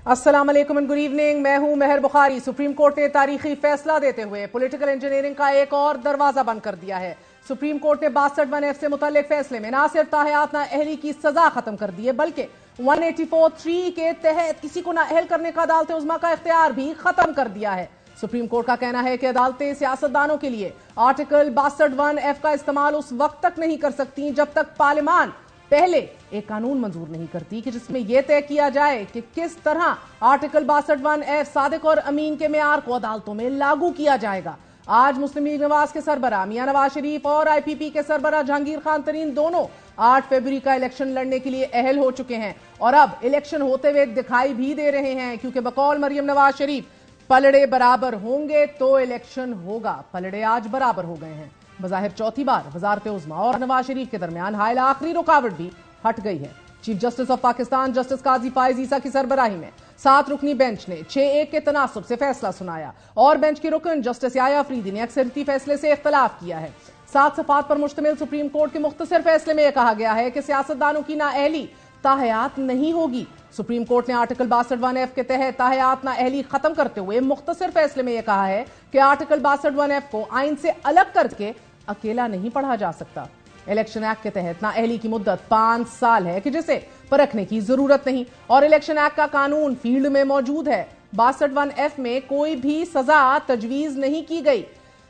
السلام علیکم and good evening, میں ہوں مہر بخاری۔ سپریم کورٹ نے تاریخی فیصلہ دیتے ہوئے پولیٹیکل انجینئرنگ کا ایک اور دروازہ بند کر دیا ہے۔ سپریم کورٹ نے 62(1)(f) سے متعلق فیصلے میں نہ صرف تاحیات نااہلی کی سزا ختم کر دی ہے بلکہ 184(3) کے تحت کسی کو نااہل کرنے کا عدالت عظمیٰ کا اختیار بھی ختم کر دیا ہے۔ سپریم کورٹ کا کہنا ہے کہ عدالتیں سیاستدانوں کے لیے آرٹیکل 62(1)(f) کا استعمال اس وقت تک نہیں کر سکتی جب تک پارلیمان پہلے ایک قانون منظور نہیں کرتی کہ جس میں یہ طے کیا جائے کہ کس طرح آرٹیکل 62(1)(f) صادق اور امین کے معیار کو عدالتوں میں لاگو کیا جائے گا۔ آج مسلم لیگ نواز کے سربراہ میاں نواز شریف اور IPP کے سربراہ جہانگیر خان ترین دونوں 8 فروری کا الیکشن لڑنے کے لیے اہل ہو چکے ہیں اور اب الیکشن ہوتے ہوئے دکھائی بھی دے رہے ہیں، کیونکہ بقول مریم نواز شریف پلڑے برابر ہوں گے تو الیکشن ہوگا۔ پلڑے آج برابر ہو گئے ہیں۔ بظاہر چوتھی بار وزارت عظمیٰ اور نواز شریف کے درمیان حائل آخری رکاوٹ بھی ہٹ گئی ہے۔ Chief justice of Pakistan justice قاضی فائز عیسیٰ کی سربراہی میں 7 رکنی بینچ نے 6-1 کے تناسب سے فیصلہ سنایا اور بینچ کی رکن جسٹس یحییٰ فریدی نے اکثریتی فیصلے سے اختلاف کیا ہے۔ 7 صفحات پر مشتمل سپریم کورٹ کے مختصر فیصلے میں یہ کہا گیا ہے کہ سیاستدانوں کی نااہلی تاحیات نہیں ہوگی۔ سپریم کورٹ نے آرٹیکل 62(1)(f) کے تحت تاحیات نااہلی ختم کرتے ہوئے مختصر فیصلے میں یہ کہا ہے کہ آرٹیکل 62(1)(f) کو آئین سے الگ کر کے اکیلا نہیں پڑھا جا سکتا۔ الیکشن ایکٹ کے تحت نااہلی کی مدت 5 سال ہے کہ جسے پرکھنے کی ضرورت نہیں اور الیکشن ایکٹ کا قانون فیلڈ میں موجود ہے۔ 62(1)(f) میں کوئی بھی سزا تجویز نہیں کی گئی۔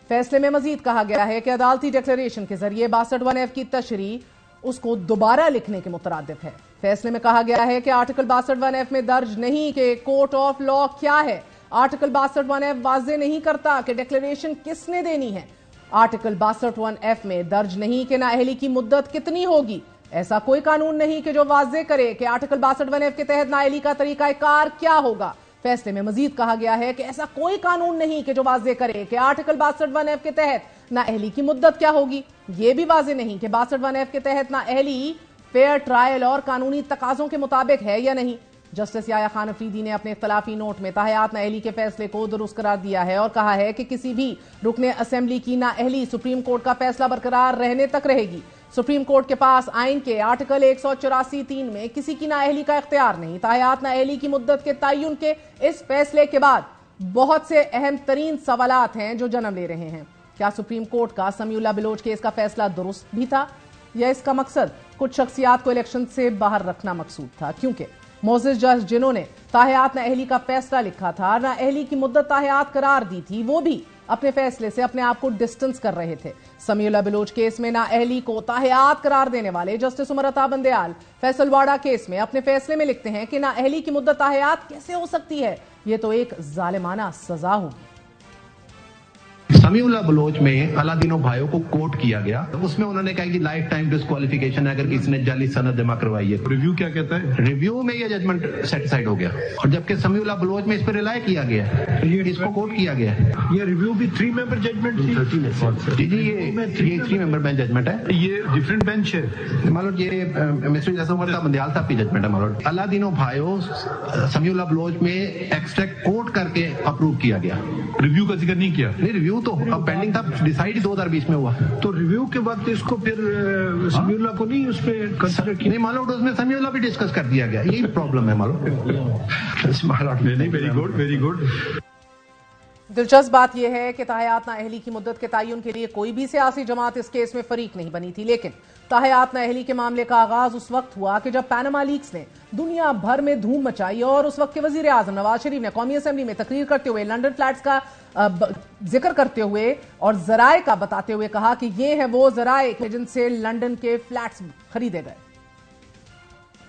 فیصلے میں مزید کہا گیا ہے کہ عدالتی ڈکلیریشن کے ذریعے 62(1)(f) کی تشریح اس کو دوبارہ لکھنے کے مترادف ہے۔ فیصلے میں کہا گیا ہے کہ آرٹیکل 62(1)(f) میں درج نہیں کہ کورٹ آف لا کیا ہے۔ آرٹیکل 62(1)(f) واضح نہیں کرتا کہ ڈکلیریشن کس نے دینی ہے۔ آرٹیکل 62(1)(f) میں درج نہیں کہ نااہلی کی مدت کتنی ہوگی۔ ایسا کوئی قانون نہیں کہ جو واضح کرے کہ آرٹیکل 62(1)(f) کے تحت نااہلی کا طریقہ کار کیا ہوگا۔ فیصلے میں مزید کہا گیا ہے کہ ایسا کوئی قانون نہیں کہ جو واضح کرے کہ آرٹیکل 62(1)(f) کے تحت نااہلی کی مدت کیا ہوگی۔ یہ بھی واضح نہیں کہ 62(1)(f) کے تحت نااہلی فیئر ٹرائل اور قانونی تقاضوں کے مطابق ہے یا نہیں۔ جسٹس یحییٰ خان افریدی نے اپنے اختلافی نوٹ میں تاحیات نااہلی کے فیصلے کو درست قرار دیا ہے اور کہا ہے کہ کسی بھی رکن اسمبلی کی نااہلی سپریم کورٹ کا فیصلہ برقرار رہنے تک رہے گی۔ سپریم کورٹ کے پاس آئین کے آرٹیکل 184(3) میں کسی کی نااہلی کا اختیار نہیں۔ تاحیات نااہلی کی مدت کے تعین کے اس فیصلے کے بعد بہت سے اہم ترین سوالات ہیں جو جنم لے رہے ہیں۔ کیا سپریم کورٹ کا سمیع اللہ بلوچ کیس کا فیصلہ درست بھی تھا یا اس کا مقصد کچھ شخصیات کو الیکشن سے باہر رکھنا مقصود تھا؟ کیونکہ معزز جج جنہوں نے تاحیات نااہلی کا فیصلہ لکھا تھا، نااہلی کی مدت تاحیات قرار دی تھی، وہ بھی اپنے فیصلے سے اپنے آپ کو ڈسٹنس کر رہے تھے۔ سمیع اللہ بلوچ کیس میں نااہلی کو تاحیات قرار دینے والے جسٹس عمر عطا بندیال فیصل واڑہ کیس میں اپنے فیصلے میں لکھتے ہیں کہ نااہلی کی مدت تاحیات کیسے ہو سکتی ہے؟ یہ تو ایک ظالمانہ سزا ہوگی۔ سمیع اللہ بلوچ میں علادینوں بھائیوں کو کوٹ کیا گیا، اس میں انہوں نے کہا کہ لائف ٹائم ڈسکوالیفیکیشن ہے اگر کسی نے جعلی سند جمع کروائی ہے۔ ریویو کیا کہتا ہے؟ ریویو میں یہ ججمنٹ سیٹیسفائیڈ ہو گیا اور جبکہ سمیع اللہ بلوچ میں اس پہ ریلائی کیا گیا ہے، اس کو کوٹ کیا گیا ہے۔ یہ ریویو بھی 3 ممبر ججمنٹ تھی؟ جی یہ 3 ممبر بینچ ججمنٹ ہے۔ یہ ڈیفرنٹ بینچ ہے؟ مالوٹ یہ مسٹر جیسا عمر عطا بندیال صاحب کی ججمنٹ ہے۔ مالوٹ علادینوں بھائیوں سمیع اللہ بلوچ میں ایکسٹریکٹ کوٹ کر کے اپروو کیا گیا۔ ریویو کا ذکر نہیں کیا؟ نہیں، ریویو تو اب پینڈنگ تھا، ڈیسائیڈ 2020 میں ہوا۔ تو ریویو کے بعد اس کو پھر سمیع اللہ کو نہیں اس پہ کنسیڈر کیا؟ نہیں مالوٹ، اس میں سمیع اللہ بھی ڈسکس کر دیا گیا، یہی پرابلم ہے مالوٹ۔ نہیں، ویری گڈ ویری گڈ۔ دلچسپ بات یہ ہے کہ تاحیات نااہلی کی مدت کے تعین کے لیے کوئی بھی سیاسی جماعت اس کیس میں فریق نہیں بنی تھی، لیکن تاحیات نااہلی کے معاملے کا آغاز اس وقت ہوا کہ جب پیناما لیکس نے دنیا بھر میں دھوم مچائی اور اس وقت کے وزیر اعظم نواز شریف نے قومی اسمبلی میں تقریر کرتے ہوئے لنڈن فلیٹس کا ذکر کرتے ہوئے اور ذرائع کا بتاتے ہوئے کہا کہ یہ ہے وہ ذرائع جن سے لنڈن کے فلیٹس خریدے گئے۔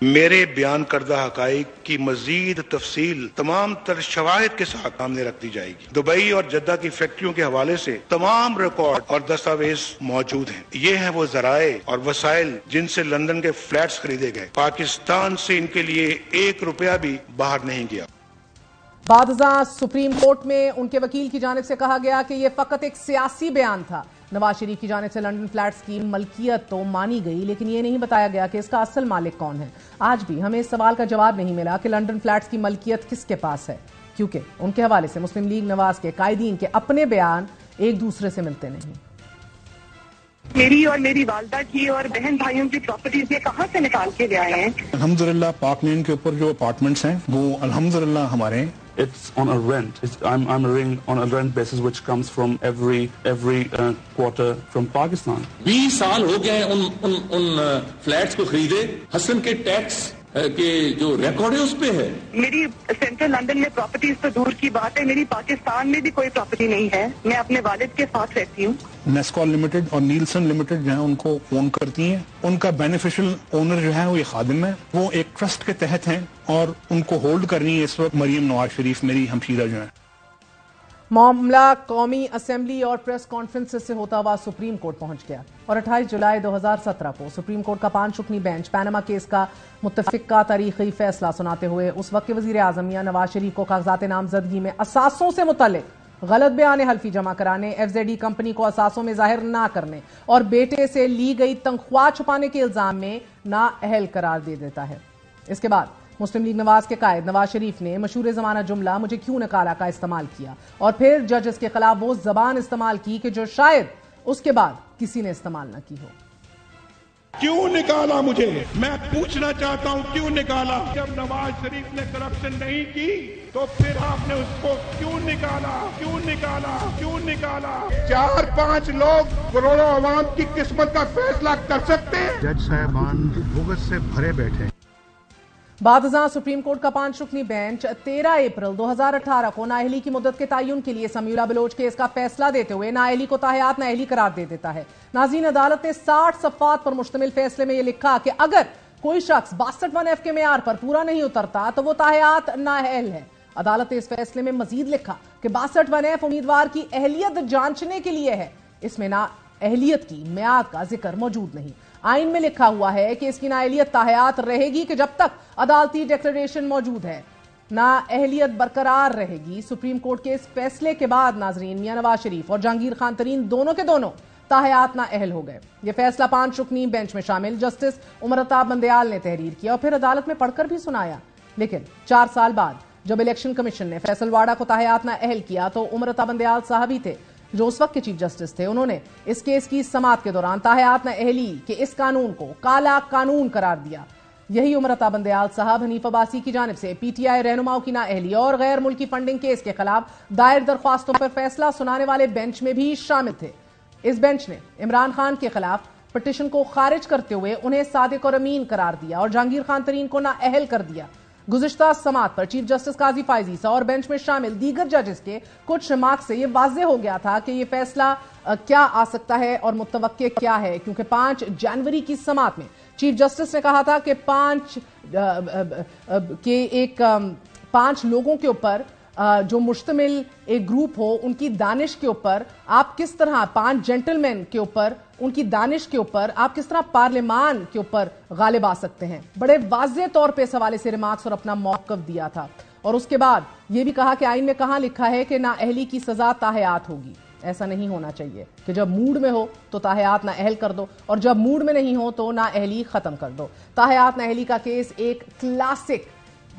میرے بیان کردہ حقائق کی مزید تفصیل تمام تر شواہد کے ساتھ سامنے رکھ دی جائے گی۔ دبئی اور جدہ کی فیکٹریوں کے حوالے سے تمام ریکارڈ اور دستاویز موجود ہیں۔ یہ ہیں وہ ذرائع اور وسائل جن سے لندن کے فلیٹس خریدے گئے۔ پاکستان سے ان کے لیے 1 روپیہ بھی باہر نہیں گیا۔ بعد ازاں سپریم کورٹ میں ان کے وکیل کی جانب سے کہا گیا کہ یہ فقط ایک سیاسی بیان تھا۔ نواز شریف کی جانب سے لنڈن فلیٹس کی ملکیت تو مانی گئی لیکن یہ نہیں بتایا گیا کہ اس کا اصل مالک کون ہے۔ آج بھی ہمیں اس سوال کا جواب نہیں ملا کہ لنڈن فلیٹس کی ملکیت کس کے پاس ہے، کیونکہ ان کے حوالے سے مسلم لیگ نواز کے قائدین کے اپنے بیان ایک دوسرے سے ملتے نہیں۔ میری اور میری والدہ کی اور بہن بھائیوں کی پراپرٹیز یہ کہاں سے نکال کے لے آئے ہیں؟ الحمدللہ پارک لین کے اوپر جو اپارٹمنٹس ہیں وہ الحمدللہ ہمارے ہیں. It's on a rent. I'm living on a rent basis which comes from every quarter from Pakistan. 20 سال ہو گئے ان فلیٹس کو خریدے. حسن کے ٹیکس کے جو ریکارڈ ہے اس پہ ہے. میری سینٹرل لندن میں پراپرٹیز تو دور کی بات ہے، میری پاکستان میں بھی کوئی پراپرٹی نہیں ہے. میں اپنے والد کے ساتھ رہتی ہوں. نیسکال لمیٹڈ اور نیلسن لمیٹڈ جو ہے ان کو اون کرتی ہیں. ان کا بینیفیشل اونر جو ہے وہ یہ خادم ہے، وہ ایک ٹرسٹ کے تحت ہیں اور ان کو ہولڈ کرنی ہے اس وقت مریم نواز شریف میری ہمشیرہ جو ہیں. معاملہ قومی اسمبلی اور پریس کانفرنس سے ہوتا ہوا سپریم کورٹ پہنچ گیا اور 28 جولائی 2017 کو سپریم کورٹ کا 5 رکنی بینچ پیناما کیس کا متفقہ تاریخی فیصلہ سناتے ہوئے اس وقت کے وزیر اعظم میاں نواز شریف کو کاغذات نامزدگی میں اثاثوں سے متعلق غلط بیان حلفی جمع کرانے، ایف زیڈ ای کمپنی کو اثاثوں میں ظاہر نہ کرنے اور بیٹے سے لی گئی تنخواہ چھپانے کے الزام میں نااہل قرار دے دیتا ہے. اس کے بعد مسلم لیگ نواز کے قائد نواز شریف نے مشہور زمانہ جملہ مجھے کیوں نکالا کا استعمال کیا اور پھر ججز کے خلاف وہ زبان استعمال کی کہ جو شاید اس کے بعد کسی نے استعمال نہ کی ہو. کیوں نکالا مجھے؟ میں پوچھنا چاہتا ہوں کیوں نکالا؟ جب نواز شریف نے کرپشن نہیں کی تو پھر آپ نے اس کو کیوں نکالا؟ کیوں نکالا؟ کیوں نکالا؟ 4-5 لوگ کروڑوں عوام کی قسمت کا فیصلہ کر سکتے ہیں؟ جج صاحبان بغض سے بھرے بیٹھے. بعد ازاں سپریم کورٹ کا 5 رکنی بینچ 13 اپریل 2018 کو نااہلی کی مدت کے تعین کے لیے سمیع بلوچ کیس کا فیصلہ دیتے ہوئے نااہلی کو تاحیات نااہلی قرار دے دیتا ہے. ناظرین، عدالت نے 60 صفحات پر مشتمل فیصلے میں یہ لکھا کہ اگر کوئی شخص 62(1) کے معیار پر پورا نہیں اترتا تو وہ تاحیات نااہل ہے. عدالت نے اس فیصلے میں مزید لکھا کہ 62(1) امیدوار کی اہلیت جانچنے کے لیے ہے. اس میں نااہلیت کی میعاد کا ذکر موجود نہیں. آئین میں لکھا ہوا ہے کہ اس کی نااہلیت تاحیات رہے گی کہ جب تک عدالتی ڈیکلریشن موجود ہے. نااہلیت برقرار رہے گی. سپریم کورٹ کے اس فیصلے کے بعد ناظرین میاں نواز شریف اور جہانگیر خان ترین دونوں کے دونوں تاحیات نااہل ہو گئے. یہ فیصلہ 5 رکنی بینچ میں شامل جسٹس عمر عطا بندیال نے تحریر کیا اور پھر عدالت میں پڑھ کر بھی سنایا. لیکن 4 سال بعد جب الیکشن کمیشن نے فیصل واڑہ کو تاحیات نااہل کیا تو عمر عطا بندیال صاحب ہی تھے جو اس وقت کے چیف جسٹس تھے. انہوں نے اس کیس کی سماعت کے دوران تاحیات نااہلی کے اس قانون کو کالا قانون قرار دیا. یہی عمر عطا بندیال صاحب حنیف عباسی کی جانب سے پی ٹی آئی رہنماؤں کی نااہلی اور غیر ملکی فنڈنگ کیس کے خلاف دائر درخواستوں پر فیصلہ سنانے والے بینچ میں بھی شامل تھے. اس بینچ نے عمران خان کے خلاف پٹیشن کو خارج کرتے ہوئے انہیں صادق اور امین قرار دیا اور جہانگیر خان ترین کو نااہل کر دیا. گزشتہ سماعت پر چیف جسٹس قاضی فائزی اور بینچ میں شامل دیگر ججز کے کچھ ریمارکس سے یہ واضح ہو گیا تھا کہ یہ فیصلہ کیا آ سکتا ہے اور متوقع کیا ہے، کیونکہ 5 جنوری کی سماعت میں چیف جسٹس نے کہا تھا کہ 5 لوگوں کے اوپر جو مشتمل ایک گروپ ہو ان کی دانش کے اوپر آپ کس طرح 5 جینٹل مین کے اوپر ان کی دانش کے اوپر آپ کس طرح پارلیمان کے اوپر غالب آ سکتے ہیں. بڑے واضح طور پہ اس حوالے سے ریمارکس اور اپنا موقف دیا تھا. اور اس کے بعد یہ بھی کہا کہ آئین میں کہاں لکھا ہے کہ نااہلی کی سزا تاحیات ہوگی. ایسا نہیں ہونا چاہیے کہ جب موڈ میں ہو تو تاحیات نااہل کر دو اور جب موڈ میں نہیں ہو تو نااہلی ختم کر دو. تاحیات نااہلی کا کیس ایک کلاسک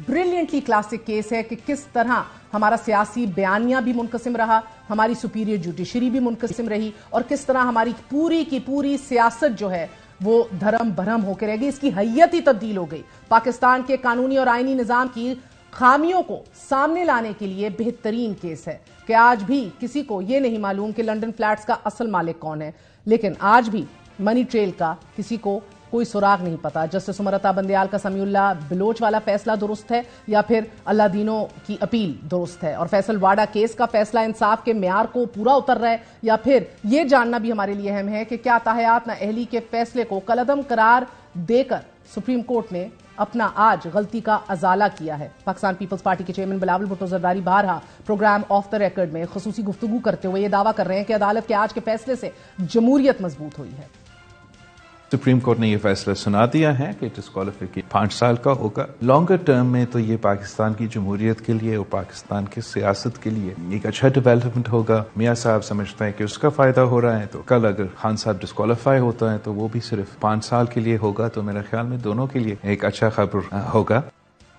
بریلینٹلی کلاسک کیس ہے کہ کس طرح ہمارا سیاسی بیانیہ بھی منقسم رہا، ہماری سپیریئر جوڈیشری بھی منقسم رہی اور کس طرح ہماری پوری کی پوری سیاست جو ہے وہ دھرم بھرم ہو کے رہ گئی. اس کی حیت ہی تبدیل ہو گئی. پاکستان کے قانونی اور آئینی نظام کی خامیوں کو سامنے لانے کے لیے بہترین کیس ہے کہ آج بھی کسی کو یہ نہیں معلوم کہ لنڈن فلیٹس کا اصل مالک کون ہے، لیکن آج بھی منی ٹریل کا کسی کو کوئی سراغ نہیں پتا. جسٹس عمر عطا بندیال کا سمیع اللہ بلوچ والا فیصلہ درست ہے یا پھر اللہ دینوں کی اپیل درست ہے، اور فیصل واڑہ کیس کا فیصلہ انصاف کے معیار کو پورا اتر رہا ہے، یا پھر یہ جاننا بھی ہمارے لیے اہم ہے کہ کیا تاحیات نااہلی کے فیصلے کو کالعدم قرار دے کر سپریم کورٹ نے اپنا آج غلطی کا ازالہ کیا ہے. پاکستان پیپلز پارٹی کے چیئرمین بلاول بھٹو زرداری بارہا پروگرام آف دا ریکارڈ میں خصوصی گفتگو کرتے ہوئے یہ دعویٰ کر رہے ہیں کہ عدالت کے آج کے فیصلے سے جمہوریت مضبوط ہوئی ہے. سپریم کورٹ نے یہ فیصلہ سنا دیا ہے کہ ڈسکوالیفیکیشن 5 سال کا ہوگا. لانگر ٹرم میں تو یہ پاکستان کی جمہوریت کے لیے اور پاکستان کی سیاست کے لیے ایک اچھا ڈیولپمنٹ ہوگا. میاں صاحب سمجھتے ہیں کہ اس کا فائدہ ہو رہا ہے، تو کل اگر خان صاحب ڈسکوالیفائی ہوتا ہے تو وہ بھی صرف 5 سال کے لیے ہوگا. تو میرے خیال میں دونوں کے لیے ایک اچھا خبر ہوگا.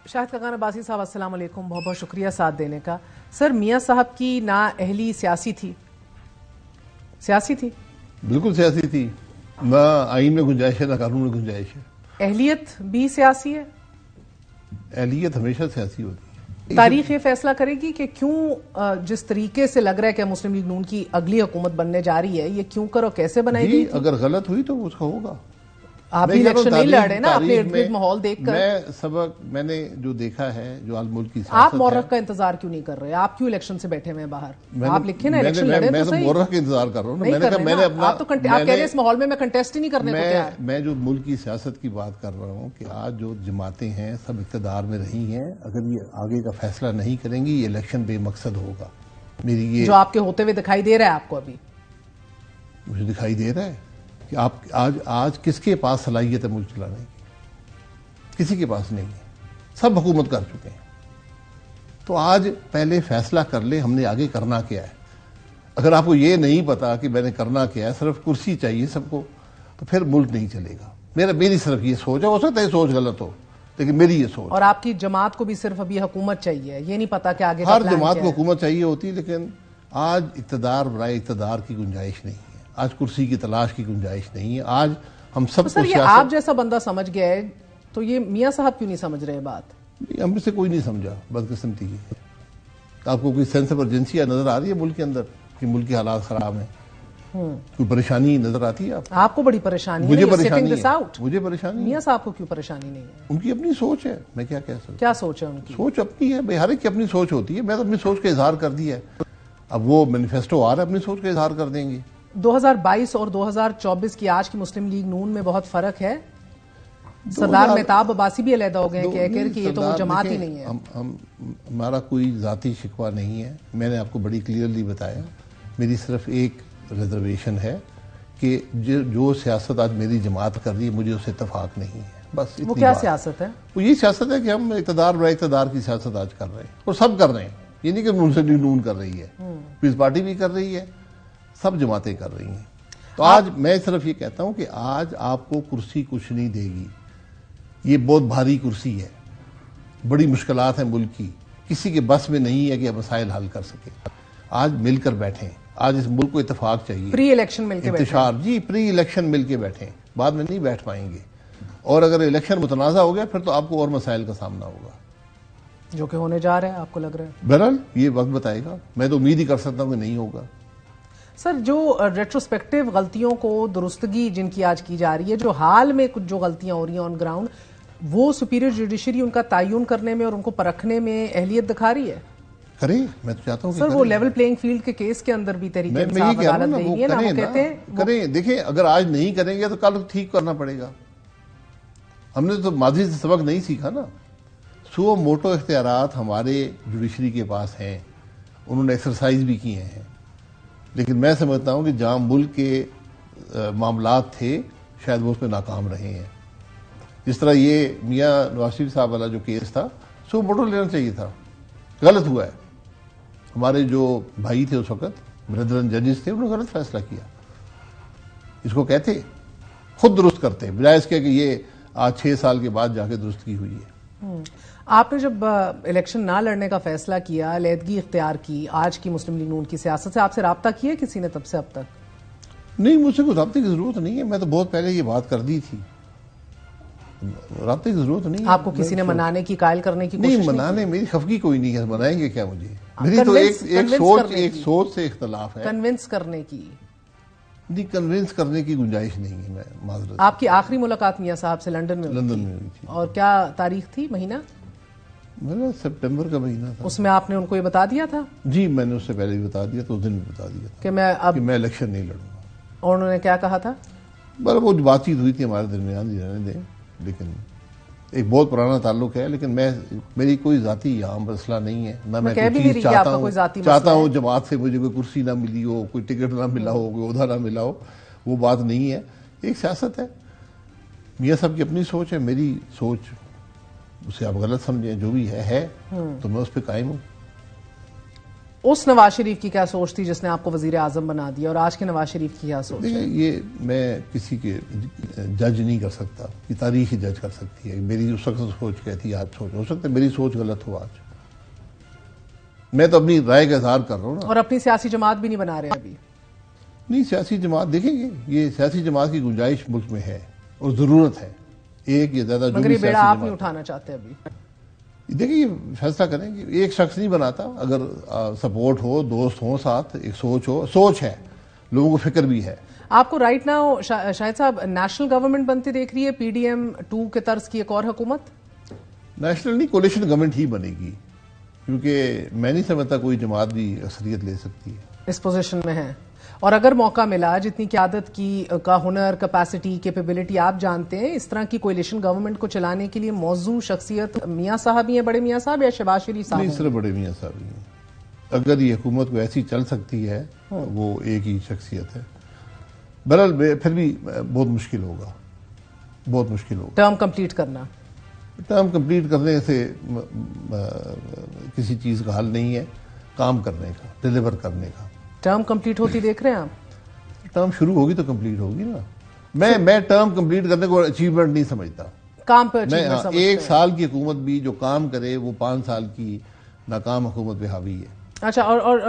شاہد کاکان عباسی صاحب السلام علیکم، بہت بہت شکریہ ساتھ دینے کا. سر، میاں صاحب کی نااہلی سیاسی تھی؟ بالکل سیاسی تھی. نہ آئین میں گنجائش ہے نہ قانون میں گنجائش ہے. اہلیت بھی سیاسی ہے؟ اہلیت ہمیشہ سیاسی ہوتی ہے. تاریخ یہ فیصلہ کرے گی کہ کیوں جس طریقے سے لگ رہا ہے کہ مسلم لیگ نون کی اگلی حکومت بننے جا رہی ہے یہ کیوں کر اور کیسے بنائی گئی؟ اگر غلط ہوئی تو اس کا ہوگا. آپ بھی الیکشن نہیں لڑ رہے نا اپنے ارد گرد ماحول دیکھ کر. میں نے جو دیکھا ہے جو آل ملک کی سیاست آپ مورخ کا انتظار کیوں نہیں کر رہے؟ آپ کیوں الیکشن سے بیٹھے ہوئے ہیں باہر؟ آپ لکھیں نا الیکشن لڑے تو صحیح. میں تو مورخ کا انتظار کر رہا ہوں. آپ کہہ رہے ہیں اس ماحول میں کنٹیسٹ ہی نہیں کرنے کو تیار. میں جو ملک کی سیاست کی بات کر رہا ہوں کہ آج جو جماعتیں ہیں سب اقتدار میں رہی ہیں, اگر یہ آگے کا فیصلہ نہیں کریں گی یہ الیکشن بے مقصد ہوگا. میری یہ جو آپ کے ہوتے ہوئے دکھائی دے رہا ہے آپ کو ابھی مجھے دکھائی دے رہا ہے کہ آپ آج کس کے پاس صلاحیت ہے ملک چلانے کی؟ کسی کے پاس نہیں ہے. سب حکومت کر چکے ہیں. تو آج پہلے فیصلہ کر لیں ہم نے آگے کرنا کیا ہے. اگر آپ کو یہ نہیں پتا کہ میں نے کرنا کیا ہے, صرف کرسی چاہیے سب کو, تو پھر ملک نہیں چلے گا. میری صرف یہ سوچ ہے. ہو سکتا ہے یہ سوچ غلط ہو لیکن میری یہ سوچ. اور آپ کی جماعت کو بھی صرف ابھی حکومت چاہیے, یہ نہیں پتا کہ آگے ہر جماعت کو حکومت چاہیے ہوتی ہے, لیکن آج اقتدار برائے اقتدار کی گنجائش نہیں ہے. آج کرسی کی تلاش کی گنجائش نہیں ہے. آج ہم سب کو یہ آپ جیسا بندہ سمجھ گیا ہے تو یہ میاں صاحب کیوں نہیں سمجھ رہے بات؟ ہم میں سے کوئی نہیں سمجھا. بدقسمتی کی آپ کو کوئی سینس آف ارجنسی نظر آ رہی ہے ملک کے اندر کہ ملک کے حالات خراب ہیں؟ کوئی پریشانی نظر آتی ہے آپ کو؟ بڑی پریشانی. مجھے پریشانی ہے. مجھے پریشانی. میاں صاحب کو کیوں پریشانی نہیں ہے؟ ان کی اپنی سوچ ہے. میں کیا کہہ سکتا. کیا سوچ ہے ان کی؟ سوچ اپنی ہے بھائی, ہر ایک کی اپنی سوچ ہوتی ہے. میں تو اپنی سوچ کا اظہار کر دیا ہے. اب وہ مینیفیسٹو آ رہا ہے, اپنی سوچ کا اظہار کر دیں گے. 2022 اور 2024 کی آج کی مسلم لیگ نون میں بہت فرق ہے. سردار مہتاب عباسی بھی علیحدہ ہو گئے کہ یہ تو وہ جماعت ہی نہیں ہے. ہمارا کوئی ذاتی شکوہ نہیں ہے. میں نے آپ کو بڑی کلیئرلی بتایا. میری صرف ایک ریزرویشن ہے کہ جو سیاست آج میری جماعت کر رہی ہے مجھے اس سے اتفاق نہیں ہے. بس وہ کیا سیاست ہے؟ وہ یہ سیاست ہے کہ ہم اقتدار برائے اقتدار کی سیاست آج کر رہے ہیں, اور سب کر رہے ہیں. یہ نہیں کہ مسلم لیگ نون کر رہی ہے, پیپلز پارٹی بھی کر رہی ہے, سب جماعتیں کر رہی ہیں. تو آج میں صرف یہ کہتا ہوں کہ آج آپ کو کرسی کچھ نہیں دے گی. یہ بہت بھاری کرسی ہے, بڑی مشکلات ہیں ملک کی, کسی کے بس میں نہیں ہے کہ مسائل حل کر سکے. آج مل کر بیٹھیں. آج اس ملک کو اتفاق چاہیے. پری الیکشن مل کے انتشار جی پری الیکشن مل کے بیٹھیں. بعد میں نہیں بیٹھ پائیں گے, اور اگر الیکشن متنازع ہو گیا پھر تو آپ کو اور مسائل کا سامنا ہوگا, جو کہ ہونے جا رہا ہے. آپ کو لگ رہا ہے؟ بہرحال یہ وقت بتائے گا. میں تو امید ہی کر سکتا ہوں کہ نہیں ہوگا. سر, جو ریٹروسپیکٹیو غلطیوں کو درستگی جن کی آج کی جا رہی ہے, جو حال میں کچھ جو غلطیاں ہو رہی ہیں آن گراؤنڈ, وہ سپیریئر جوڈیشری ان کا تعین کرنے میں اور ان کو پرکھنے میں اہلیت دکھا رہی ہے؟ کریں. میں تو چاہتا ہوں سر وہ لیول پلینگ فیلڈ کے کیس کے اندر بھی تحریک انصاف عدالت دے رہی ہے نا, وہ کہتے ہیں کریں. دیکھیں اگر آج نہیں کریں گے تو کل ٹھیک کرنا پڑے گا. ہم نے تو ماضی سے سبق نہیں سیکھا نا. سو موٹو اختیارات ہمارے جوڈیشری کے پاس ہیں, انہوں نے ایکسرسائز بھی کیے ہیں, لیکن میں سمجھتا ہوں کہ جہاں ملک کے معاملات تھے شاید وہ اس میں ناکام رہے ہیں. جس طرح یہ میاں نواز شریف صاحب والا جو کیس تھا, سو موٹو لینا چاہیے تھا, غلط ہوا ہے. ہمارے جو بھائی تھے اس وقت, بردرن ججز تھے, انہوں نے غلط فیصلہ کیا. اس کو کہتے خود درست کرتے, بجائے اس کے کہ یہ آج 6 سال کے بعد جا کے درست کی ہوئی ہے. آپ نے جب الیکشن نہ لڑنے کا فیصلہ کیا, علیحدگی اختیار کی آج کی مسلم لیگ نون کی سیاست سے, آپ سے رابطہ کیا کسی نے تب سے اب تک؟ نہیں, مجھ سے کوئی رابطے کی ضرورت نہیں ہے. میں تو بہت پہلے یہ بات کر دی تھی. رابطے کی ضرورت نہیں ہے. آپ کو کسی نے منانے کی, قائل کرنے کی کوشش نہیں؟ منانے میری خفگی کوئی نہیں ہے. منائیں گے کیا مجھے؟ میری تو ایک سوچ سے اختلاف ہے. کنونس کرنے کی نہیں, کنونس کرنے کی گنجائش نہیں ہے. میں معذرت. آپ کی آخری ملاقات میاں صاحب سے لندن میں ہوئی تھی. اور کیا تاریخ تھی, مہینہ؟ میرا سپٹمبر کا مہینہ تھا. اس میں آپ نے ان کو یہ بتا دیا تھا؟ جی میں نے اس سے پہلے بھی بتا دیا تھا, اس دن بھی بتا دیا تھا کہ میں الیکشن نہیں لڑوں گا. اور انہوں نے کیا کہا تھا؟ بس وہ بات چیت ہوئی تھی ہمارے درمیان, رہنے دیں. لیکن ایک بہت پرانا تعلق ہے, لیکن میری کوئی ذاتی یہاں مسئلہ نہیں ہے. نہ میں کوئی چیز چاہتا ہوں جماعت سے مجھے کوئی کرسی نہ ملی ہو, کوئی ٹکٹ نہ ملا ہو, کوئی عہدہ نہ ملا ہو, وہ بات نہیں ہے. ایک سیاست ہے. میاں صاحب کی اپنی سوچ ہے, میری سوچ اسے آپ غلط سمجھیں, جو بھی ہے تو میں اس پہ قائم ہوں. اس نواز شریف کی کیا سوچ تھی جس نے آپ کو وزیر اعظم بنا دیا, اور آج کے نواز شریف کی کیا سوچ ہے؟ یہ میں کسی کے جج نہیں کر سکتا, یہ تاریخ ہی جج کر سکتی ہے. میری اس وقت سوچ کیا تھی, آج سوچ ہو سکتا ہے میری سوچ غلط ہو آج. میں تو اپنی رائے کا اظہار کر رہا ہوں نا. اور اپنی سیاسی جماعت بھی نہیں بنا رہے ابھی؟ نہیں سیاسی جماعت دیکھیں گے, یہ سیاسی جماعت کی گنجائش ملک میں ہے اور ضرورت ہے. ایک یہ زیادہ مگر یہ بیڑا آپ نہیں اٹھانا چاہتے ابھی. دیکھیں یہ فیصلہ کریں گے, ایک شخص نہیں بناتا. اگر سپورٹ ہو, دوست ہوں ساتھ, ایک سوچ ہو, سوچ ہے, لوگوں کو فکر بھی ہے. آپ کو رائٹ ناؤ شاہد صاحب نیشنل گورنمنٹ بنتی دیکھ رہی ہے پی ڈی ایم 2 کے طرز کی ایک اور حکومت؟ نیشنل نہیں, کولیشن گورنمنٹ ہی بنے گی, کیونکہ میں نہیں سمجھتا کوئی جماعت بھی اکثریت لے سکتی ہے. اس پوزیشن میں ہے, اور اگر موقع ملا, جتنی قیادت کا ہنر, کیپیسٹی, کیپیبلٹی آپ جانتے ہیں, اس طرح کی کولیشن گورنمنٹ کو چلانے کے لیے موضوع شخصیت میاں صاحب ہی ہیں, بڑے میاں صاحب, یا شہباز شریف صاحب؟ نہیں, صرف بڑے میاں صاحب ہی ہیں. اگر یہ حکومت کو ایسی چل سکتی ہے وہ ایک ہی شخصیت ہے. بہرحال پھر بھی بہت مشکل ہوگا, بہت مشکل ہوگا ٹرم کمپلیٹ کرنا. ٹرم کمپلیٹ کرنے سے کسی چیز کا حل نہیں ہے, کام کرنے کا, ڈیلیور کرنے کا. ٹرم کمپلیٹ ہوتی دیکھ رہے ہیں آپ؟ ٹرم شروع ہوگی تو کمپلیٹ ہوگی نا. میں ٹرم کمپلیٹ کرنے کو اچیومنٹ نہیں سمجھتا. کام پہ اچیومنٹ سمجھتے ہیں. 1 سال کی حکومت بھی جو کام کرے وہ 5 سال کی ناکام حکومت پہ حاوی ہے. اچھا, اور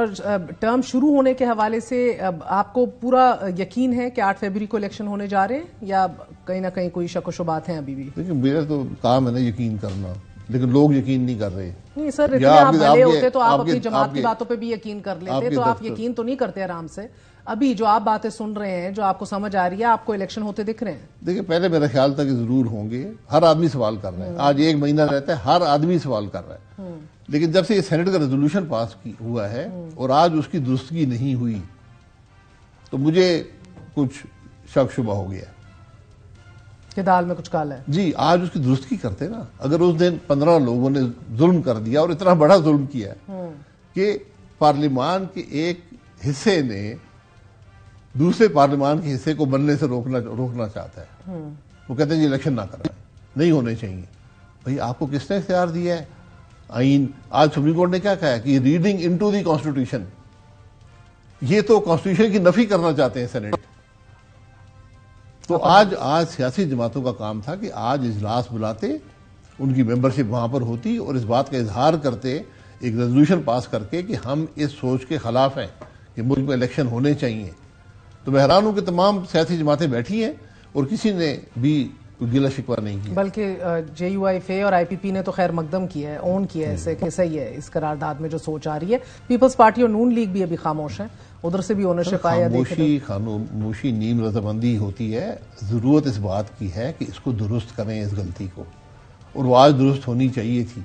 ٹرم شروع ہونے کے حوالے سے آپ کو پورا یقین ہے کہ 8 فروری کو الیکشن ہونے جا رہے ہیں, یا کہیں نہ کہیں کوئی شک و شبہات ہیں ابھی بھی؟ لیکن میرا تو کام ہے نا یقین کرنا, لیکن لوگ یقین نہیں کر رہے. نہیں سر, اتنے آپ بھلے ہوتے تو آپ اپنی جماعت کی باتوں پہ بھی یقین کر لیتے, تو آپ یقین تو نہیں کرتے آرام سے. ابھی جو آپ باتیں سن رہے ہیں, جو آپ کو سمجھ آ رہی ہے, آپ کو الیکشن ہوتے دکھ رہے ہیں؟ دیکھیں پہلے میرا خیال تھا کہ ضرور ہوں گے, ہر آدمی سوال کر رہا ہے. آج 1 مہینہ رہتا ہے, ہر آدمی سوال کر رہا ہے. لیکن جب سے یہ سینٹ کا ریزولوشن پاس ہوا ہے اور آج اس کی درستگی نہیں ہوئی, تو مجھے کچھ شک شبہ ہو گیا کہ دال میں کچھ کالا ہے. جی, آج اس کی درستگی کرتے نا. اگر اس دن 15 لوگوں نے ظلم کر دیا, اور اتنا بڑا ظلم کیا کہ پارلیمان کے ایک حصے نے دوسرے پارلیمان کے حصے کو بننے سے روکنا چاہتا ہے. وہ کہتے ہیں جی الیکشن نہ کرائیں, نہیں ہونے چاہیے. بھئی آپ کو کس نے اختیار دیا ہے؟ آئین. آج سپریم کورٹ نے کیا کہا ہے کہ ریڈنگ انٹو دی کانسٹیٹیوشن, یہ تو کانسٹیٹیوشن کی نفی کرنا چاہتے ہیں سینٹ. تو آج سیاسی جماعتوں کا کام تھا کہ آج اجلاس بلاتے, ان کی ممبرشپ وہاں پر ہوتی, اور اس بات کا اظہار کرتے ایک ریزولوشن پاس کر کے کہ ہم اس سوچ کے خلاف ہیں کہ ملک میں الیکشن ہونے چاہیے. تو میں حیران ہوں کہ تمام سیاسی جماعتیں بیٹھی ہیں اور کسی نے بھی گلہ شکوہ نہیں کیا. بلکہ جے یو آئی فے اور آئی پی پی نے تو خیر مقدم کیا ہے, اون کیا ہے اسے کہ صحیح ہے اس قرارداد میں جو سوچ آ رہی ہے. پیپلز پارٹی اور نون لیگ بھی ابھی خاموش ہیں, ادھر سے بھی اونرشپ آیا. خاموشی نیم رضامندی ہوتی ہے. ضرورت اس بات کی ہے کہ اس کو درست کریں, اس غلطی کو, اور وہ آج درست ہونی چاہیے تھی.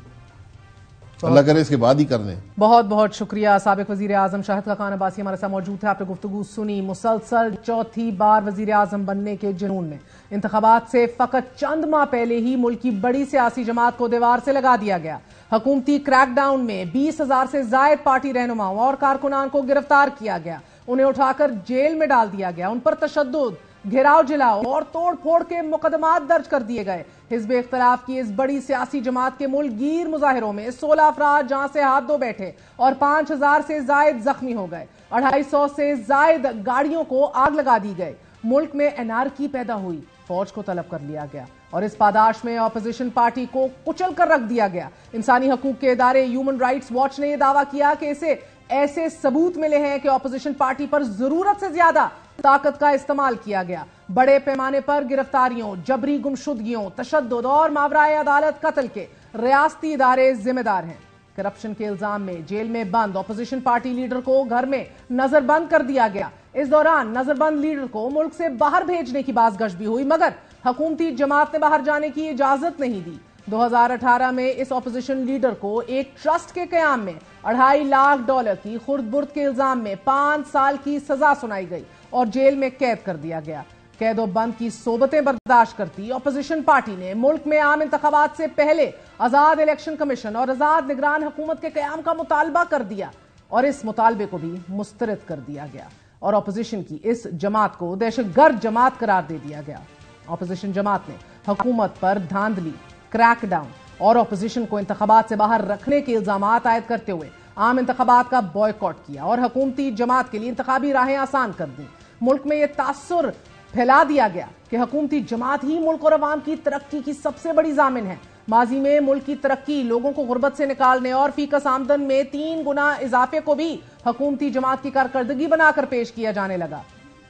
اللہ کرے اس کے بعد ہی کر لیں. بہت بہت شکریہ. سابق وزیر اعظم شاہد خاقان عباسی ہمارے ساتھ موجود تھے. آپ نے گفتگو سنی. مسلسل 4تھی بار وزیر اعظم بننے کے جنون میں انتخابات سے فقط چند ماہ پہلے ہی ملک کی بڑی سیاسی جماعت کو دیوار سے لگا دیا گیا. حکومتی کریک ڈاؤن میں 20,000 سے زائد پارٹی رہنماؤں اور کارکنان کو گرفتار کیا گیا, انہیں اٹھا کر جیل میں ڈال دیا گیا, ان پر تشدد, گھیراؤ جلاؤ اور توڑ پھوڑ کے مقدمات درج کر دیے گئے. حزب اختلاف کی اس بڑی سیاسی جماعت کے ملک گیر مظاہروں میں 16 افراد جہاں سے ہاتھ دھو بیٹھے اور 5,000 سے زائد زخمی ہو گئے. 250 سے زائد گاڑیوں کو آگ لگا دی گئی. ملک میں انارکی پیدا ہوئی, فوج کو طلب کر لیا گیا, اور اس پاداش میں اپوزیشن پارٹی کو کچل کر رکھ دیا گیا. انسانی حقوق کے ادارے ہیومن رائٹس واچ نے یہ دعویٰ کیا کہ اسے ایسے ثبوت ملے ہیں کہ اپوزیشن پارٹی پر ضرورت سے زیادہ طاقت کا استعمال کیا گیا. بڑے پیمانے پر گرفتاریوں, جبری گمشدگیوں, تشدد اور ماورائے عدالت قتل کے ریاستی ادارے ذمہ دار ہیں. کرپشن کے الزام میں جیل میں بند اپوزیشن پارٹی لیڈر کو گھر میں نظر بند کر دیا گیا. اس دوران نظر بند لیڈر کو ملک سے باہر بھیجنے کی باز گشت بھی ہوئی, مگر حکومتی جماعت نے باہر جانے کی اجازت نہیں دی. 2018 میں اس اپوزیشن لیڈر کو ایک ٹرسٹ کے قیام میں $2.5 لاکھ کی خرد برد کے الزام میں 5 سال کی سزا سنائی گئی اور جیل میں قید کر دیا گیا. قید و بند کی صحبتیں برداشت کرتی اپوزیشن پارٹی نے ملک میں عام انتخابات سے پہلے آزاد الیکشن کمیشن اور آزاد نگران حکومت کے قیام کا مطالبہ کر دیا, اور اس مطالبے کو بھی مسترد کر دیا گیا, اور اپوزیشن کی اس جماعت کو دہشت گرد جماعت قرار دے دیا گیا. اپوزیشن جماعت نے حکومت پر دھاندلی, کریک ڈاؤن اور اپوزیشن کو انتخابات سے باہر رکھنے کے الزامات عائد کرتے ہوئے عام انتخابات کا بائیکاٹ کیا اور حکومتی جماعت کے لیے انتخابی راہیں آسان کر دیں. ملک میں یہ تاثر پھیلا دیا گیا کہ حکومتی جماعت ہی ملک اور عوام کی ترقی کی سب سے بڑی ضامن ہے. ماضی میں ملک کی ترقی, لوگوں کو غربت سے نکالنے اور فی کس آمدن میں 3 گنا اضافے کو بھی حکومتی جماعت کی کارکردگی بنا کر پیش کیا جانے لگا.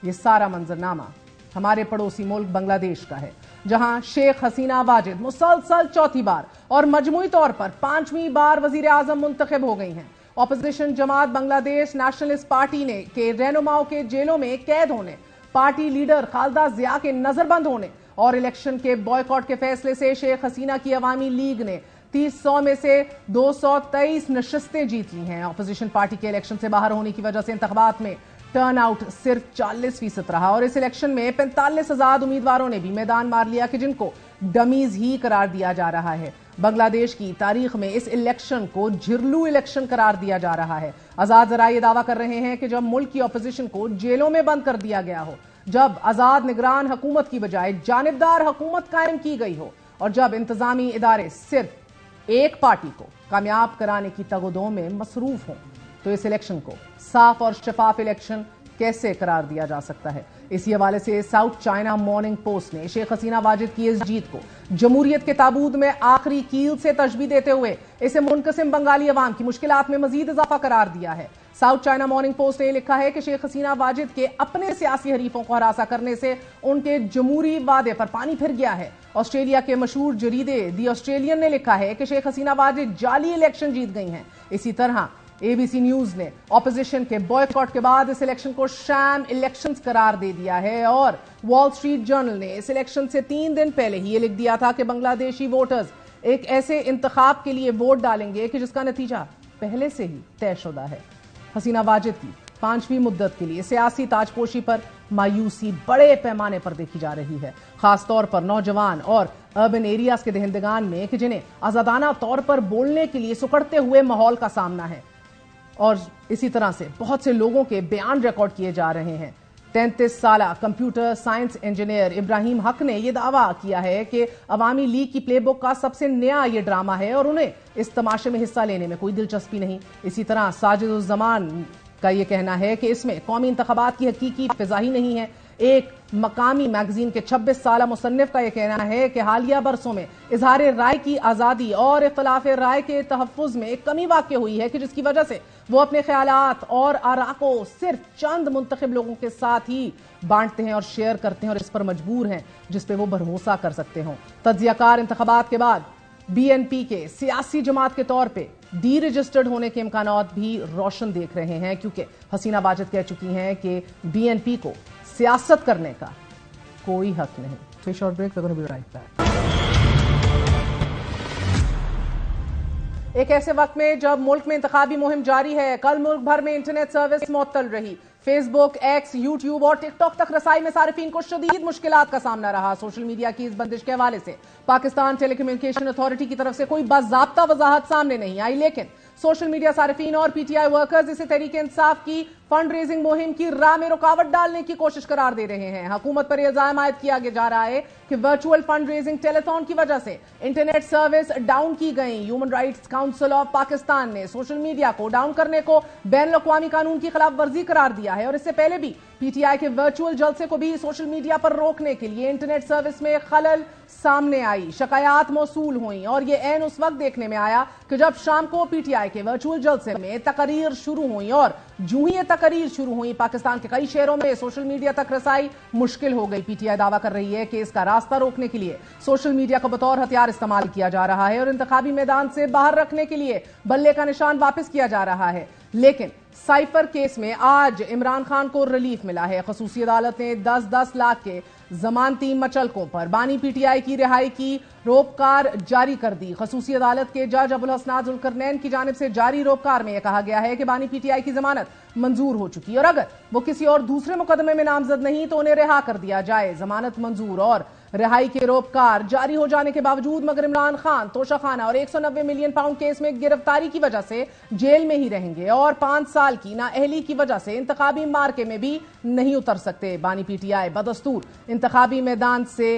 یہ سارا منظرنامہ ہمارے پڑوسی ملک بنگلہ دیش کا ہے، جہاں شیخ حسینہ واجد مسلسل چوتھی بار اور مجموعی طور پر 5ویں بار وزیر اعظم منتخب ہو گئی ہیں۔ اپوزیشن جماعت بنگلہ دیش نیشنلسٹ پارٹی نے کے رہنماؤں کے جیلوں میں قید ہونے، پارٹی لیڈر خالدہ ضیاء کے نظر بند ہونے اور الیکشن کے بائیکاٹ کے فیصلے سے شیخ حسینہ کی عوامی لیگ نے 300 میں سے 223 نشستیں جیت لی ہیں۔ اپوزیشن پارٹی کے الیکشن سے باہر ہونے کی وجہ سے انتخابات میں ٹرن آؤٹ صرف 40% رہا اور اس الیکشن میں 45,000 امیدواروں نے بھی میدان مار لیا کہ جن کو ڈمیز ہی قرار دیا جا رہا ہے۔ بنگلہ دیش کی تاریخ میں اس الیکشن کو جھرلو الیکشن قرار دیا جا رہا ہے۔ آزاد ذرائع یہ دعویٰ کر رہے ہیں کہ جب ملک کی اپوزیشن کو جیلوں میں بند کر دیا گیا ہو، جب آزاد نگران حکومت کی بجائے جانبدار حکومت قائم کی گئی ہو اور جب انتظامی ادارے صرف ایک پارٹی کو کامیاب کرانے کی تگ و دو میں مصروف ہوں، تو اس الیکشن کو صاف اور شفاف الیکشن کیسے قرار دیا جا سکتا ہے؟ اسی حوالے سے ساؤتھ چائنا مارننگ پوسٹ نے شیخ حسینہ واجد کی اس جیت کو جمہوریت کے تابوت میں آخری کیل سے تشبیہ دیتے ہوئے اسے منقسم بنگالی عوام کی مشکلات میں مزید اضافہ قرار دیا ہے۔ ساؤتھ چائنا مارننگ پوسٹ نے لکھا ہے کہ شیخ حسینہ واجد کے اپنے سیاسی حریفوں کو ہراساں کرنے سے ان کے جمہوری وعدے پر پانی پھر گیا ہے۔ آسٹریلیا کے مشہور جریدے دی آسٹریلین نے لکھا ہے کہ شیخ حسینہ واجد جعلی الیکشن جیت گئی ہیں۔ اسی طرح ABC نیوز نے اپوزیشن کے بائیکاٹ کے بعد اس الیکشن کو شام الیکشنز قرار دے دیا ہے اور وال سٹریٹ جرنل نے اس الیکشن سے 3 دن پہلے ہی یہ لکھ دیا تھا کہ بنگلہ دیشی ووٹرز ایک ایسے انتخاب کے لیے ووٹ ڈالیں گے کہ جس کا نتیجہ پہلے سے ہی طے شدہ ہے۔ حسینہ واجد کی 5ویں مدت کے لیے سیاسی تاج پوشی پر مایوسی بڑے پیمانے پر دیکھی جا رہی ہے، خاص طور پر نوجوان اور اربن ایریاز کے دہندگان میں کہ جنہیں آزادانہ طور پر بولنے کے لیے سکڑتے ہوئے ماحول کا سامنا ہے اور اسی طرح سے بہت سے لوگوں کے بیان ریکارڈ کیے جا رہے ہیں۔ 33 سالہ کمپیوٹر سائنس انجینئر ابراہیم حق نے یہ دعویٰ کیا ہے کہ عوامی لیگ کی پلے بک کا سب سے نیا یہ ڈرامہ ہے اور انہیں اس تماشے میں حصہ لینے میں کوئی دلچسپی نہیں۔ اسی طرح ساجد الزمان کا یہ کہنا ہے کہ اس میں قومی انتخابات کی حقیقی فضا ہی نہیں ہے۔ ایک مقامی میگزین کے 26 سالہ مصنف کا یہ کہنا ہے کہ حالیہ برسوں میں اظہار رائے کی آزادی اور اختلاف رائے کے تحفظ میں کمی واقع ہوئی ہے کہ جس کی وجہ سے وہ اپنے خیالات اور آراء کو صرف چند منتخب لوگوں کے ساتھ ہی بانٹتے ہیں اور شیئر کرتے ہیں اور اس پر مجبور ہیں جس پہ وہ بھروسہ کر سکتے ہوں۔ تجزیہ کار انتخابات کے بعد BNP کے سیاسی جماعت کے طور پہ ڈی رجسٹرڈ ہونے کے امکانات بھی روشن دیکھ رہے ہیں، کیونکہ حسینہ واجد کہہ چکی ہیں کہ BNP کو سیاست کرنے کا کوئی حق نہیں۔ To short break, we're going to be right back۔ ایک ایسے وقت میں جب ملک میں انتخابی مہم جاری ہے، کل ملک بھر میں انٹرنیٹ سروس معطل رہی۔ فیس بک، ایکس، یوٹیوب اور ٹک ٹاک تک رسائی میں صارفین کو شدید مشکلات کا سامنا رہا۔ سوشل میڈیا کی اس بندش کے حوالے سے پاکستان ٹیلی کمیونیکیشن اتھارٹی کی طرف سے کوئی باضابطہ وضاحت سامنے نہیں آئی، لیکن سوشل میڈیا صارفین اور PTI ورکرز اسے تحریک انصاف کی فنڈ ریزنگ مہم کی راہ میں رکاوٹ ڈالنے کی کوشش قرار دے رہے ہیں۔ حکومت پر الزام عائد کیا جا رہا ہے کہ ورچوئل فنڈ ریزنگ ٹیلیتھون کی وجہ سے انٹرنیٹ سروس ڈاؤن کی گئی۔ Human rights council of Pakistan نے سوشل میڈیا کو ڈاؤن کرنے کو بین الاقوامی قانون کی خلاف ورزی قرار دیا ہے اور اس سے پہلے بھی PTI کے ورچوئل جلسے کو بھی سوشل میڈیا پر روکنے کے لیے انٹرنیٹ سروس میں خلل سامنے آئی، شکایات موصول ہوئیں اور یہ عین اس وقت دیکھنے میں آیا کہ جب شام کو PTI کے ورچوئل جلسے میں تقاریر شروع ہوئیں اور جو ہی یہ تقاریر شروع ہوئی پاکستان کے کئی شہروں میں سوشل میڈیا تک رسائی مشکل ہو گئی۔ PTI دعویٰ کر رہی ہے کہ اس کا راستہ روکنے کے لیے سوشل میڈیا کو بطور ہتھیار استعمال کیا جا رہا ہے اور انتخابی میدان سے باہر رکھنے کے لیے بلے کا نشان واپس کیا جا رہا ہے۔ لیکن سائفر کیس میں آج عمران خان کو ریلیف ملا ہے۔ خصوصی عدالت نے 10-10 لاکھ کے ضمانتی مچلکوں پر بانی PTI کی رہائی کی روپکار جاری کر دی۔ خصوصی عدالت کے جج ابوالحسنات ذوالقرنین کی جانب سے جاری روپکار میں یہ کہا گیا ہے کہ بانی PTI کی ضمانت منظور ہو چکی اور اگر وہ کسی اور دوسرے مقدمے میں نامزد نہیں تو انہیں رہا کر دیا جائے۔ ضمانت منظور اور رہائی کے روپکار جاری ہو جانے کے باوجود مگر عمران خان توشہ خانہ اور 190 ملین پاؤنڈ کیس میں گرفتاری کی وجہ سے جیل میں ہی رہیں گے اور 5 سال کی نااہلی کی وجہ سے انتخابی مارکے میں بھی نہیں اتر سکتے۔ بانی PTI بدستور انتخابی میدان سے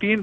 3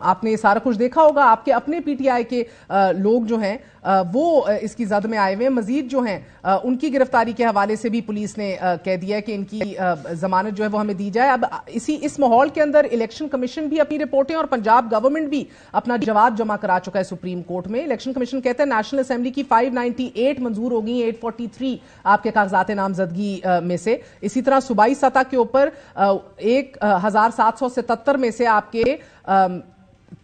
آپ نے سارا کچھ دیکھا ہوگا. آپ کے اپنے پی ٹی آئی کے لوگ جو ہیں وہ اس کی زد میں آئے ہوئے ہیں. مزید جو ہیں ان کی گرفتاری کے حوالے سے بھی پولیس نے کہہ دیا کہ ان کی ضمانت جو ہے وہ ہمیں دی جائے. اب اس ماحول کے اندر الیکشن کمیشن بھی اپنی رپورٹیں اور پنجاب گورنمنٹ بھی اپنا جواب جمع کرا چکا ہے سپریم کورٹ میں. الیکشن کمیشن کہتا ہے نیشنل اسمبلی کی 598 منظور ہو گئی, 843 آپ کے کاغذات نامزدگی میں سے. اسی طرح صوبائی سطح کے اوپر 1777 میں سے آپ کے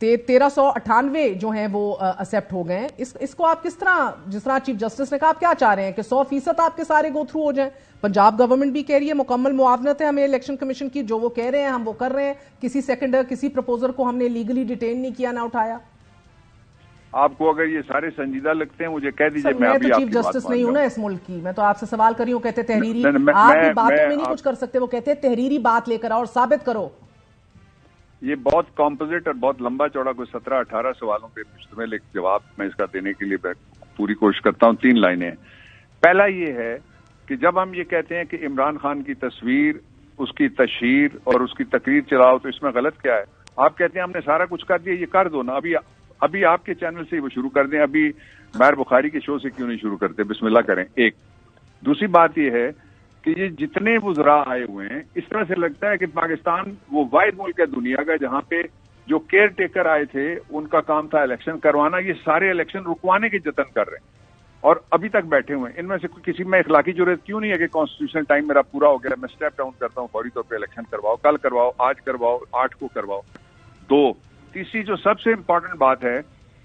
1398 جو ہیں وہ ایکسپٹ ہو گئے ہیں. اس کو آپ کس طرح, جس طرح چیف جسٹس نے کہا, آپ کیا چاہ رہے ہیں کہ 100% آپ کے سارے گو تھرو ہو جائیں؟ پنجاب گورنمنٹ بھی کہہ رہی ہے مکمل معاونت ہے ہمیں الیکشن کمیشن کی, جو وہ کہہ رہے ہیں ہم وہ کر رہے ہیں, کسی سیکنڈر کسی پروپوزر کو ہم نے لیگلی ڈیٹین نہیں کیا, نہ اٹھایا. آپ کو اگر یہ سارے سنجیدہ لگتے ہیں مجھے کہہ دیجیے. میں تو چیف جسٹس نہیں ہوں نا اس ملک کی, میں تو آپ سے سوال کر رہی ہوں. کہتے تحریری, آپ بھی باتوں میں نہیں کچھ کر سکتے, وہ کہتے تحریری بات لے کر اور ثابت کرو. یہ بہت کمپوزٹ اور بہت لمبا چوڑا, کوئی 17-18 سوالوں پہ مشتمل ایک جواب میں اس کا دینے کے لیے پوری کوشش کرتا ہوں. 3 لائنیں ہیں. پہلا یہ ہے کہ جب ہم یہ کہتے ہیں کہ عمران خان کی تصویر, اس کی تشہیر اور اس کی تقریر چلاؤ تو اس میں غلط کیا ہے؟ آپ کہتے ہیں ہم نے سارا کچھ کر دیا, یہ کر دو نا. ابھی آپ کے چینل سے وہ شروع کر دیں. ابھی ماہر بخاری کے شو سے کیوں نہیں شروع کرتے؟ بسم اللہ کریں. ایک دوسری بات یہ ہے کہ یہ جتنے وزراء آئے ہوئے ہیں, اس طرح سے لگتا ہے کہ پاکستان وہ واحد ملک ہے دنیا کا جہاں پہ جو کیئر ٹیکر آئے تھے ان کا کام تھا الیکشن کروانا, یہ سارے الیکشن رکوانے کے جتن کر رہے ہیں اور ابھی تک بیٹھے ہوئے ہیں. ان میں سے کسی میں اخلاقی ضرورت کیوں نہیں ہے کہ کانسٹیٹیوشنل ٹائم میرا پورا ہو گیا, میں اسٹیپ ڈاؤن کرتا ہوں, فوری طور پہ الیکشن کرواؤ, کل کرواؤ, آج کرواؤ, 8 کو کرواؤ. 2, تیسری جو سب سے امپورٹنٹ بات ہے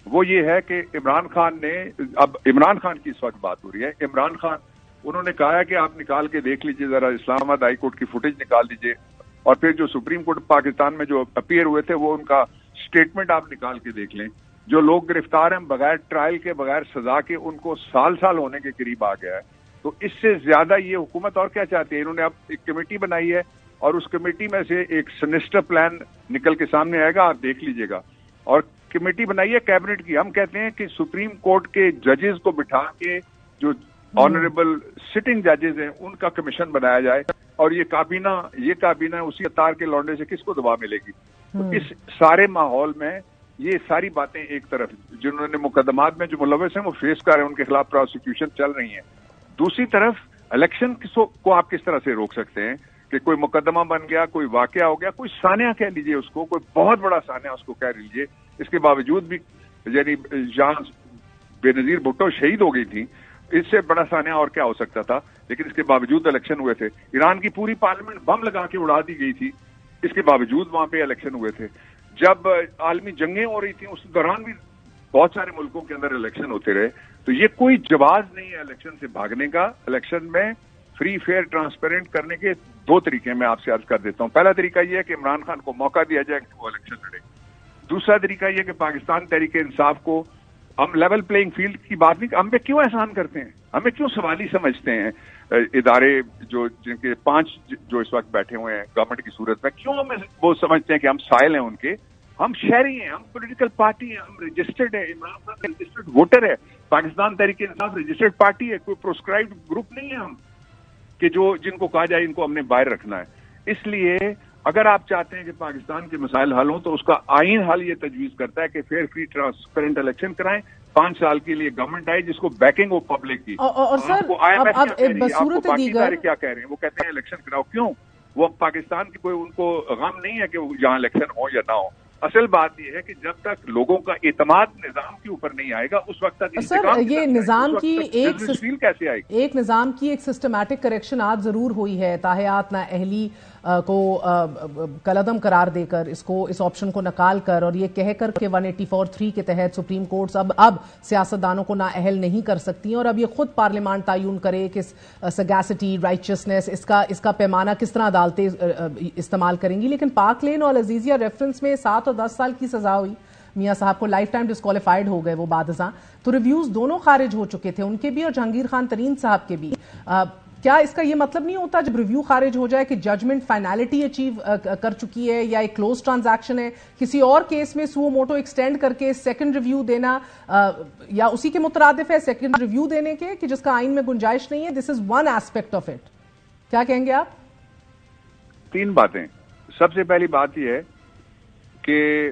وہ یہ ہے کہ عمران خان نے, اب عمران خان کی اس وقت بات ہو رہی ہے, عمران خان انہوں نے کہا ہے کہ آپ نکال کے دیکھ لیجئے ذرا, اسلام آباد ہائی کورٹ کی فوٹیج نکال لیجئے, اور پھر جو سپریم کورٹ پاکستان میں جو اپیئر ہوئے تھے وہ ان کا سٹیٹمنٹ آپ نکال کے دیکھ لیں. جو لوگ گرفتار ہیں بغیر ٹرائل کے, بغیر سزا کے, ان کو سال ہونے کے قریب آ گیا ہے. تو اس سے زیادہ یہ حکومت اور کیا چاہتی ہے؟ انہوں نے اب ایک کمیٹی بنائی ہے اور اس کمیٹی میں سے ایک سنسٹر پلان نکل کے سامنے آئے گا, آپ دیکھ لیجئے گا. اور کمیٹی بنائی ہے کیبنٹ کی. ہم کہتے ہیں کہ سپریم کورٹ کے ججز کو بٹھا کے جو آنریبل سٹنگ ججز ہیں ان کا کمیشن بنایا جائے, اور یہ کابینہ اسی اتار کے لونڈے سے کس کو دبا ملے گی؟ تو اس سارے ماحول میں یہ ساری باتیں ایک طرف, جنہوں نے مقدمات میں جو ملوث ہیں وہ فیس کر رہے ہیں, ان کے خلاف پروسیکیوشن چل رہی ہیں. دوسری طرف الیکشن کو آپ کس طرح سے روک سکتے ہیں کہ کوئی مقدمہ بن گیا, کوئی واقعہ ہو گیا, کوئی سانحہ کہہ لیجئے اس کو, کوئی بہت بڑا سانحہ اس کو کہہ لیجئے, اس کے باوجود بھی یعنی جان بے نظیر بھٹو شہید ہو گئی تھی, اس سے بڑا سانحہ اور کیا ہو سکتا تھا؟ لیکن اس کے باوجود الیکشن ہوئے تھے. ایران کی پوری پارلیمنٹ بم لگا کے اڑا دی گئی تھی, اس کے باوجود وہاں پہ الیکشن ہوئے تھے. جب عالمی جنگیں ہو رہی تھیں اس دوران بھی بہت سارے ملکوں کے اندر الیکشن ہوتے رہے. تو یہ کوئی جواز نہیں ہے الیکشن سے بھاگنے کا. الیکشن میں فری فیئر ٹرانسپیرنٹ کرنے کے 2 طریقے میں آپ سے عرض کر دیتا ہوں. پہلا طریقہ یہ ہے کہ عمران خان کو موقع دیا جائے کہ وہ الیکشن لڑے. دوسرا طریقہ یہ کہ پاکستان تحریک انصاف کو, ہم لیول پلئنگ فیلڈ کی بات نہیں, ہم پہ کیوں احسان کرتے ہیں, ہمیں کیوں سوالی سمجھتے ہیں ادارے جو جن کے 5 جو اس وقت بیٹھے ہوئے ہیں گورنمنٹ کی صورت میں, کیوں ہمیں وہ سمجھتے ہیں کہ ہم سائل ہیں ان کے؟ ہم شہری ہیں, ہم پولیٹیکل پارٹی ہیں, ہم رجسٹرڈ ہیں, عمران خان رجسٹرڈ ووٹر ہے, پاکستان تحریک انصاف رجسٹرڈ پارٹی ہے, کوئی پروسکرائبڈ گروپ نہیں ہے ہم کہ جن کو کہا جائے ان کو ہم نے باہر رکھنا ہے. اس لیے اگر آپ چاہتے ہیں کہ پاکستان کے مسائل حل ہوں تو اس کا آئین حل یہ تجویز کرتا ہے کہ فیئر فری ٹرانسپیرنٹ الیکشن کرائیں, 5 سال کے لیے گورنمنٹ آئے جس کو بیکنگ ہو پبلک کی. اور سر اب باقی سارے کیا کہہ رہے ہیں, وہ کہتے ہیں الیکشن کراؤ. کیوں؟ وہ پاکستان کی کوئی ان کو غم نہیں ہے کہ یہاں الیکشن ہو یا نہ ہو. اصل بات یہ ہے کہ جب تک لوگوں کا اعتماد نظام کے اوپر نہیں آئے گا اس وقت تک سر یہ نظام کی کیسے آئے گی؟ ایک نظام کی ایک سسٹمیٹک کریکشن آج ضرور ہوئی ہے, تاحیات نا اہلی کو کلعدم قرار دے کر اس آپشن کو نکال کر, اور یہ کہہ کر کہ 184(3) کے تحت سپریم کورٹس اب سیاستدانوں کو نااہل نہیں کر سکتی ہیں, اور اب یہ خود پارلیمان تعین کرے کہ سگیسٹی, رائچسنس, اس کا پیمانہ کس طرح عدالتیں استعمال کریں گی. لیکن پاک لین اور عزیزیہ ریفرنس میں 7 اور 10 سال کی سزا ہوئی, میاں صاحب کو لائف ٹائم ڈسکوالیفائڈ ہو گئے وہ بعد ازاں. تو ریویوز دونوں خارج ہو چکے تھے, ان کے بھی اور جہانگیر خان ترین صاحب کے بھی. کیا اس کا یہ مطلب نہیں ہوتا جب ریویو خارج ہو جائے کہ ججمنٹ فائنالٹی اچیو کر چکی ہے یا ایک کلوز ٹرانزیکشن ہے, کسی اور کیس میں سو موٹو ایکسٹینڈ کر کے سیکنڈ ریویو دینا یا اسی کے مترادف ہے سیکنڈ ریویو دینے کے کہ جس کا آئین میں گنجائش نہیں ہے؟ This is one aspect of it. کیا کہیں گے آپ؟ 3 باتیں. سب سے پہلی بات یہ ہے کہ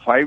3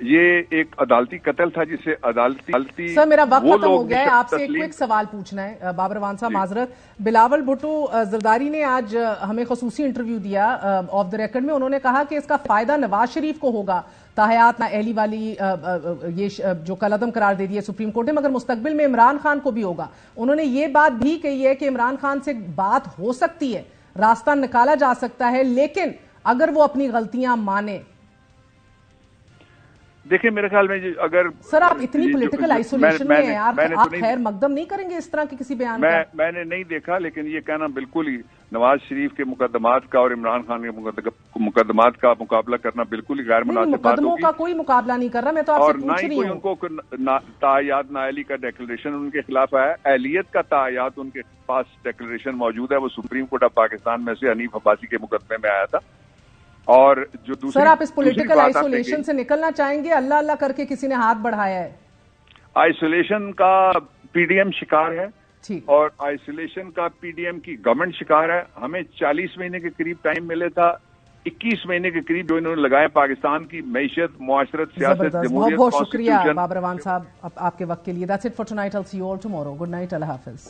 یہ ایک عدالتی قتل تھا جسے عدالتی سر میرا وقت ختم ہو گیا ہے. آپ سے ایک کوئک سوال پوچھنا ہے. بابر روان صاحب معذرت. بلاول بھٹو زرداری نے آج ہمیں خصوصی انٹرویو دیا آف دا ریکارڈ میں. انہوں نے کہا کہ اس کا فائدہ نواز شریف کو ہوگا تاحیات نااہلی والی یہ جو کالعدم قرار دے دی ہے سپریم کورٹ نے, مگر مستقبل میں عمران خان کو بھی ہوگا. انہوں نے یہ بات بھی کہی ہے کہ عمران خان سے بات ہو سکتی ہے, راستہ نکالا جا سکتا ہے, لیکن اگر وہ اپنی غلطیاں مانے. دیکھیں میرے خیال میں اگر سر آپ اتنی پولیٹیکل آئسولیشن میں ہیں, آپ خیر مقدم نہیں کریں گے اس طرح کے کسی بیان کا؟ میں نے نہیں دیکھا, لیکن یہ کہنا بالکل ہی نواز شریف کے مقدمات کا اور عمران خان کے مقدمات کا مقابلہ کرنا بالکل ہی غیر مناسب بات ہوگی. مقدموں کا کوئی مقابلہ نہیں کر رہا, میں تو آپ سے پوچھ رہی ہوں. اور نہ ہی کوئی ان کو تاحیات نااہلی کا ڈیکلریشن ان کے خلاف ہے. اہلیت کا تاحیات ان کے پاس ڈیکلریشن موجود ہے, وہ سپریم کورٹ آف پاکستان میں سے حنیف عباسی کے مقدمے میں آیا تھا. اور جو دوسری سر آپ اس پولیٹیکل آئسولیشن سے نکلنا چاہیں گے؟ اللہ اللہ کر کے کسی نے ہاتھ بڑھایا ہے. آئسولیشن کا پی ڈی ایم شکار ہے اور آئسولیشن کا پی ڈی ایم کی گورنمنٹ شکار ہے. ہمیں 40 مہینے کے قریب ٹائم ملے تھا, 21 مہینے کے قریب جو انہوں نے لگائے پاکستان کی معیشت, معاشرت, سیاست, جمہوریت, بہت شکریہ بابر روان صاحب آپ کے وقت کے لیے. That's it for tonight. I'll see you all tomorrow. Good night. اللہ حافظ.